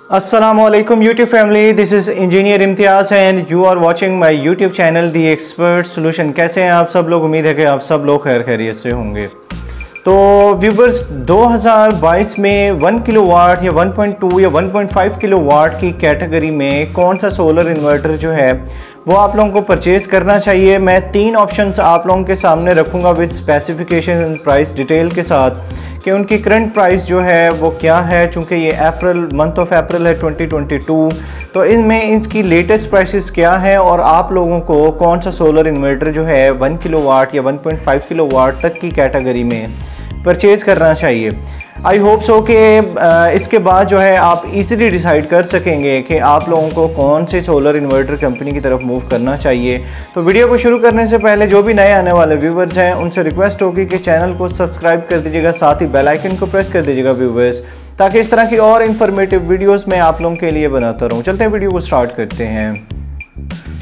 Assalamualaikum YouTube family, this is engineer Imtiaz and you are watching my YouTube channel The Expert Solution। कैसे हैं आप सब लोग? उम्मीद है कि आप सब लोग खैर खैरियत से होंगे। तो व्यूवर्स, 2022 में 1 किलोवाट या 1.2 या 1.5 किलोवाट की कैटेगरी में कौन सा सोलर इन्वर्टर जो है वो आप लोगों को परचेज़ करना चाहिए। मैं 3 ऑप्शंस आप लोगों के सामने रखूँगा with specification and price detail के साथ कि उनकी करंट प्राइस जो है वो क्या है। चूँकि ये मंथ ऑफ अप्रैल है 2022, तो इनमें इसकी लेटेस्ट प्राइसेस क्या है और आप लोगों को कौन सा सोलर इन्वर्टर जो है 1 किलोवाट या 1.5 किलोवाट तक की कैटेगरी में परचेज़ करना चाहिए। आई होप सो कि इसके बाद जो है आप इजीली डिसाइड कर सकेंगे कि आप लोगों को कौन से सोलर इन्वर्टर कंपनी की तरफ मूव करना चाहिए। तो वीडियो को शुरू करने से पहले जो भी नए आने वाले व्यूवर्स हैं उनसे रिक्वेस्ट होगी कि चैनल को सब्सक्राइब कर दीजिएगा, साथ ही बेल आइकन को प्रेस कर दीजिएगा व्यूवर्स, ताकि इस तरह की और इन्फॉर्मेटिव वीडियोज़ मैं आप लोगों के लिए बनाता रहूँ। चलते हैं वीडियो को स्टार्ट करते हैं।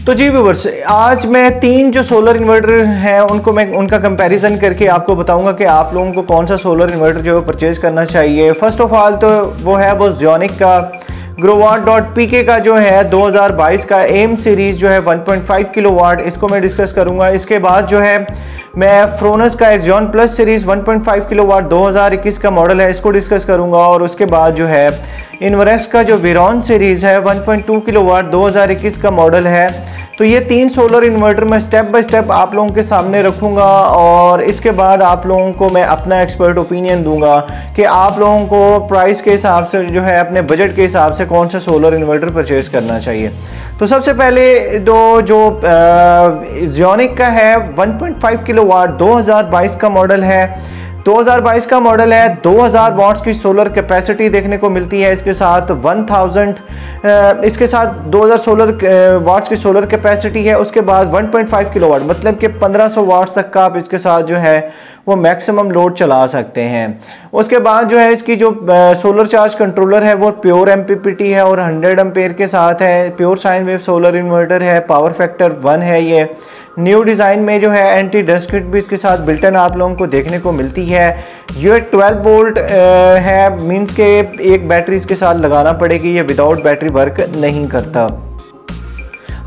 तो जी व्यूवर्स, आज मैं 3 जो सोलर इन्वर्टर हैं उनका कंपैरिजन करके आपको बताऊंगा कि आप लोगों को कौन सा सोलर इन्वर्टर जो है परचेज़ करना चाहिए। फर्स्ट ऑफ ऑल तो वो है ज़ियोनिक का Growwatt.pk का जो है 2022 का एम सीरीज़ जो है 1.5 किलोवाट, इसको मैं डिस्कस करूंगा। इसके बाद जो है मैं फ्रोनस का एक्जॉन प्लस सीरीज़ 1.5 किलोवाट 2021 का मॉडल है, इसको डिस्कस करूंगा। और उसके बाद जो है इन्वरेस्ट का जो विरॉन सीरीज़ है 1.2 किलोवाट 2021 का मॉडल है। तो ये 3 सोलर इन्वर्टर मैं स्टेप बाय स्टेप आप लोगों के सामने रखूँगा और इसके बाद आप लोगों को मैं अपना एक्सपर्ट ओपिनियन दूंगा कि आप लोगों को प्राइस के हिसाब से जो है अपने बजट के हिसाब से कौन सा सोलर इन्वर्टर परचेज़ करना चाहिए। तो सबसे पहले जो ज़ियोनिक का है 1.5 किलोवाट 2022 का मॉडल है। 2022 का मॉडल है, 2000 वाट्स की सोलर कैपेसिटी देखने को मिलती है। इसके साथ 2000 सोलर वाट्स की सोलर कैपेसिटी है। उसके बाद 1.5 किलोवाट मतलब कि 1500 वाट्स तक का आप इसके साथ जो है वो मैक्सिमम लोड चला सकते हैं। उसके बाद जो है इसकी जो सोलर चार्ज कंट्रोलर है वो प्योर MPPT है और 100 एम्पेयर के साथ है। Pure sine wave solar inverter है, पावर फैक्टर 1 है। ये न्यू डिज़ाइन में जो है एंटी डस्ट किट भी इसके साथ बिल्टन आप लोगों को देखने को मिलती है। ये 12 वोल्ट है, मींस के एक बैटरी इसके साथ लगाना पड़ेगी, ये विदाउट बैटरी वर्क नहीं करता।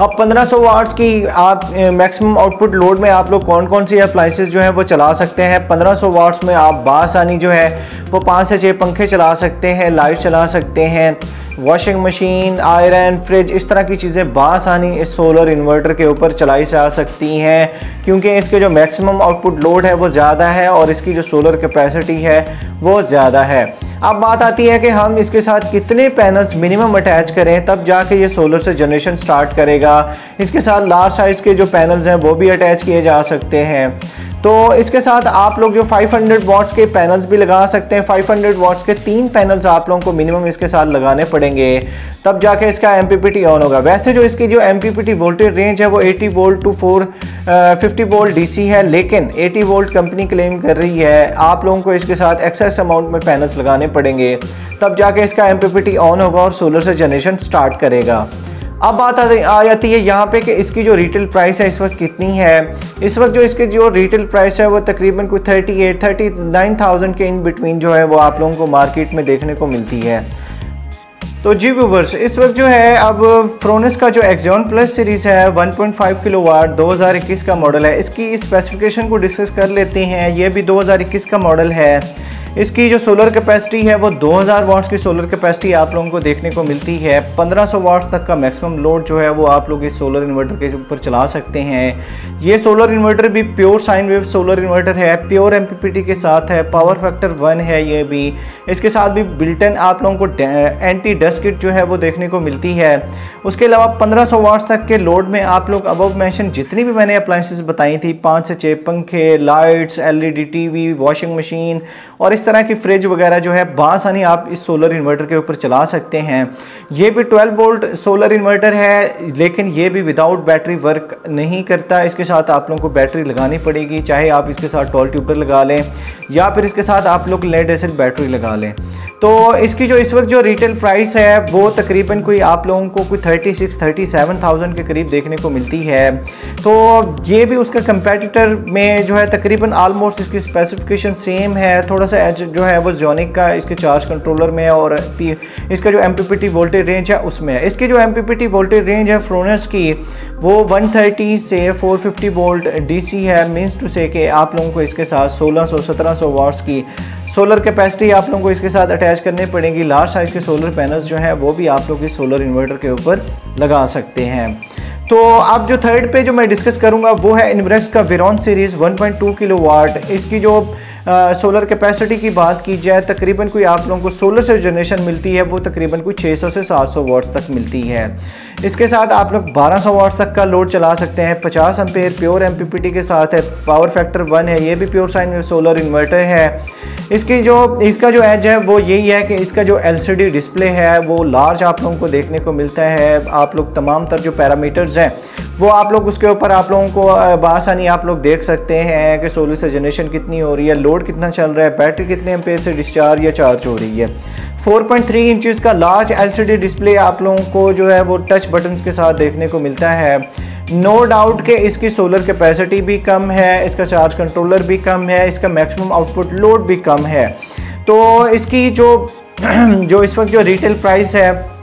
अब 1500 वाट्स की आप मैक्सिमम आउटपुट लोड में आप लोग कौन कौन सी अप्लाइंसेस जो है वो चला सकते हैं। 1500 वाट्स में आप बासानी जो है वो 5 से 6 पंखे चला सकते हैं, लाइट चला सकते हैं, वॉशिंग मशीन, आयरन, फ्रिज, इस तरह की चीज़ें बासानी इस सोलर इन्वर्टर के ऊपर चलाई जा सकती हैं, क्योंकि इसके जो मैक्सिमम आउटपुट लोड है वो ज़्यादा है और इसकी जो सोलर कैपेसिटी है वो ज़्यादा है। अब बात आती है कि हम इसके साथ कितने पैनल्स मिनिमम अटैच करें, तब जाके ये सोलर से जनरेशन स्टार्ट करेगा। इसके साथ लार्ज साइज़ के जो पैनल्स हैं वो भी अटैच किए जा सकते हैं। तो इसके साथ आप लोग जो 500 वाट्स के पैनल्स भी लगा सकते हैं। 500 वाट्स के 3 पैनल्स आप लोगों को मिनिमम इसके साथ लगाने पड़ेंगे, तब जाके इसका MPPT ऑन होगा। वैसे जो इसकी जो MPPT वोल्टेज रेंज है वो 80 वोल्ट टू 450 वोल्ट DC है, लेकिन 80 वोल्ट कंपनी क्लेम कर रही है। आप लोगों को इसके साथ एक्सेस अमाउंट में पैनल्स लगाने पड़ेंगे, तब जाके इसका MPPT ऑन होगा और सोलर से जनरेशन स्टार्ट करेगा। अब बात आ जाती है यहाँ पे कि इसकी जो रिटेल प्राइस है इस वक्त कितनी है। इस वक्त जो इसकी जो रिटेल प्राइस है वो तकरीबन कोई 39,000 के इन बिटवीन जो है वो आप लोगों को मार्केट में देखने को मिलती है। तो जी व्यूवर्स, इस वक्त जो है अब फ्रोनस का जो एक्जॉन प्लस सीरीज़ है 1.5 किलोवाट 2021 का मॉडल है, इसकी स्पेसिफिकेशन को डिस्कस कर लेते हैं। ये भी 2021 का मॉडल है। इसकी जो सोलर कैपेसिटी है वो 2000 वाट्स की सोलर कैपेसिटी आप लोगों को देखने को मिलती है। 1500 वाट्स तक का मैक्सिमम लोड जो है वो आप लोग इस सोलर इन्वर्टर के ऊपर चला सकते हैं। ये सोलर इन्वर्टर भी pure sine wave solar inverter है, प्योर MPPT के साथ है, पावर फैक्टर 1 है। ये भी इसके साथ भी बिल्टन आप लोगों को एंटी डस्ट किट जो है वो देखने को मिलती है। उसके अलावा 1500 वाट्स तक के लोड में आप लोग अबव मेंशन जितनी भी मैंने अप्लाइंसेस बताई थी, 5 से 6 पंखे, lights, LED TV, washing machine और इस तरह की फ्रिज वगैरह जो है बासानी आप इस सोलर इन्वर्टर के ऊपर चला सकते हैं। ये भी 12 वोल्ट सोलर इन्वर्टर है, लेकिन ये भी विदाउट बैटरी वर्क नहीं करता। इसके साथ आप लोगों को बैटरी लगानी पड़ेगी, चाहे आप इसके साथ टॉल ट्यूबर लगा लें या फिर इसके साथ आप लोग लेड एसिड बैटरी लगा लें। तो इसकी जो इस वक्त जो रिटेल प्राइस है वो तकरीबन कोई आप लोगों को कोई 36,000-37,000 के करीब देखने को मिलती है। तो ये भी उसका कंपेटिटर में जो है तकरीबन आलमोस्ट इसकी स्पेसिफिकेशन सेम है, थोड़ा सा एज जो है वो ज़ोनिक का इसके चार्ज कंट्रोलर में है और इसका जो MPPT वोल्टेज रेंज है उसमें है। इसकी जो MPPT वोल्टेज रेंज है फ्रोनस की वो 130 से 450 वोल्ट DC है। मीन्स टू से कि आप लोगों को इसके साथ 1600-1700 वाट्स की सोलर कैपेसिटी आप लोगों को इसके साथ अटैच करनी पड़ेगी। लार्ज साइज़ के सोलर पैनल्स जो हैं वो भी आप लोग इस सोलर इन्वर्टर के ऊपर लगा सकते हैं। तो अब जो थर्ड पे जो मैं डिस्कस करूंगा वो है इनवर्क्स का वेरॉन सीरीज़ 1.2 किलोवाट। इसकी जो सोलर कैपेसिटी की बात की जाए तकरीबन कोई आप लोगों को सोलर से जनरेशन मिलती है वो तकरीबन कोई 600 से 700 वाट्स तक मिलती है। इसके साथ आप लोग 1200 वाट्स तक का लोड चला सकते हैं। 50 एम्पेयर प्योर MPPT के साथ है। पावर फैक्टर 1 है। ये भी प्योर साइन सोलर इन्वर्टर है। इसका जो एज है वो यही है कि इसका जो LCD डिस्प्ले है वो लार्ज आप लोगों को देखने को मिलता है। आप लोग तमाम तर जो पैरामीटर्स हैं वो आप लोग उसके ऊपर आप लोगों को बआसानी आप लोग देख सकते हैं कि सोलर से जनरेशन कितनी हो रही है, लोड कितना चल रहा है, बैटरी कितने एम्पेयर से डिस्चार्ज या चार्ज हो रही है। 4.3 इंचेस का लार्ज LCD डिस्प्ले आप लोगों को जो है वो टच बटन्स के साथ देखने को मिलता है। नो डाउट कि इसकी सोलर कैपेसिटी भी कम है, इसका चार्ज कंट्रोलर भी कम है, इसका मैक्सिमम आउटपुट लोड भी कम है। तो इसकी जो इस वक्त जो रिटेल प्राइस है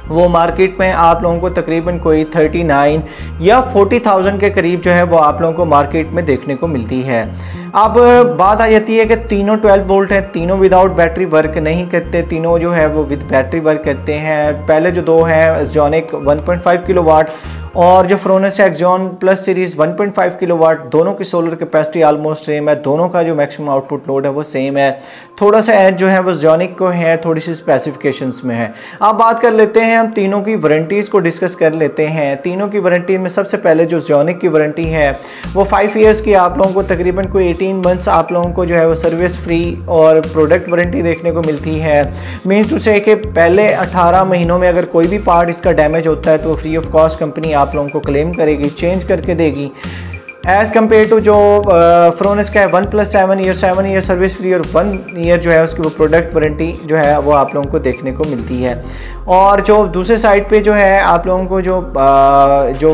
वो मार्केट में आप लोगों को तकरीबन कोई 39 या 40,000 के करीब जो है वो आप लोगों को मार्केट में देखने को मिलती है। अब बात आ जाती है कि तीनों 12 वोल्ट हैं, तीनों विदाउट बैटरी वर्क नहीं करते, तीनों जो है वो विद बैटरी वर्क करते हैं। पहले जो दो हैं ज़ोनिक 1.5 किलोवाट और जो फ्रोनस एक्सॉन प्लस सीरीज़ 1.5 किलोवाट, दोनों की सोलर कैपेसिटी आलमोस्ट सेम है। दोनों का जो मैक्सिमम आउटपुट लोड है वो सेम है। थोड़ा सा एज जो है वो ज़ोनिक को है, थोड़ी सी स्पेसिफिकेशंस में है। अब बात कर लेते हैं हम तीनों की वारंटीज़ को डिस्कस कर लेते हैं। तीनों की वारंटी में सबसे पहले जो ज़ोनिक की वारंटी है वो 5 ईयर्स की आप लोगों को तकरीबन कोई 18 मंथ्स आप लोगों को जो है वो सर्विस फ्री और प्रोडक्ट वारंटी देखने को मिलती है। मीन्स टू से कि पहले 18 महीनों में अगर कोई भी पार्ट इसका डैमेज होता है तो फ्री ऑफ कॉस्ट कंपनी आप लोगों को क्लेम करेगी, चेंज करके देगी। एज़ कम्पेयर टू जो फ्रोनस का है 1+7 ईयर 7 ईयर सर्विस फ्री और 1 ईयर जो है उसकी वो प्रोडक्ट वारंटी जो है वो आप लोगों को देखने को मिलती है। और जो दूसरे साइड पे जो है आप लोगों को जो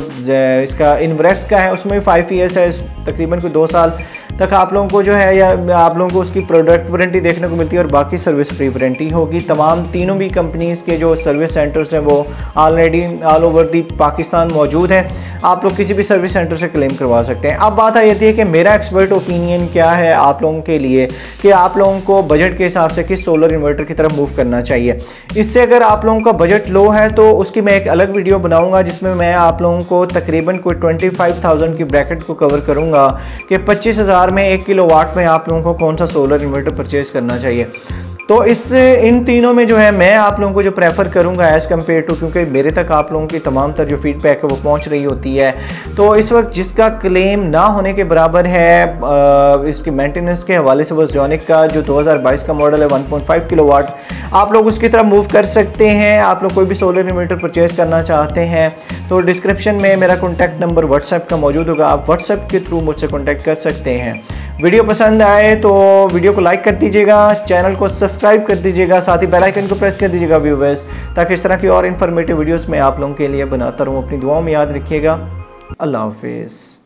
इसका इनवर्क्स का है उसमें 5 ईयर्स है, तकरीबन कोई 2 साल तक आप लोगों को जो है या आप लोगों को उसकी प्रोडक्ट वारंटी देखने को मिलती है और बाकी सर्विस फ्री वारंटी होगी। तमाम तीनों भी कंपनीज़ के जो सर्विस सेंटर्स हैं वो already all over the Pakistan मौजूद हैं। आप लोग किसी भी सर्विस सेंटर से क्लेम करवा सकते हैं। अब बात आ जाती है कि मेरा एक्सपर्ट ओपिनियन क्या है आप लोगों के लिए कि आप लोगों को बजट के हिसाब से किस सोलर इन्वर्टर की तरफ मूव करना चाहिए। इससे अगर आप लोगों का बजट लो है तो उसकी मैं एक अलग वीडियो बनाऊंगा जिसमें मैं आप लोगों को तकरीबन कोई 25,000 की ब्रैकेट को कवर करूंगा कि 25,000 में 1 किलोवाट में आप लोगों को कौन सा सोलर इन्वर्टर परचेज करना चाहिए। तो इन तीनों में जो है मैं आप लोगों को जो प्रेफर करूंगा एज़ कम्पेयर टू, क्योंकि मेरे तक आप लोगों की तमाम तर जो फीडबैक है वो पहुंच रही होती है। तो इस वक्त जिसका क्लेम ना होने के बराबर है इसकी मेंटेनेंस के हवाले से वो ज़ोनिक का जो 2022 का मॉडल है 1.5 किलोवाट, आप लोग उसकी तरफ मूव कर सकते हैं। आप लोग कोई भी सोलर इन्वर्टर परचेज करना चाहते हैं तो डिस्क्रिप्शन में मेरा कॉन्टैक्ट नंबर व्हाट्सएप का मौजूद होगा, आप व्हाट्सएप के थ्रू मुझसे कॉन्टैक्ट कर सकते हैं। वीडियो पसंद आए तो वीडियो को लाइक कर दीजिएगा, चैनल को सब्सक्राइब कर दीजिएगा, साथ ही बेल आइकन को प्रेस कर दीजिएगा व्यूअर्स, ताकि इस तरह की और इन्फॉर्मेटिव वीडियोस मैं आप लोगों के लिए बनाता रहूँ। अपनी दुआओं में याद रखिएगा। अल्लाह हाफिज़।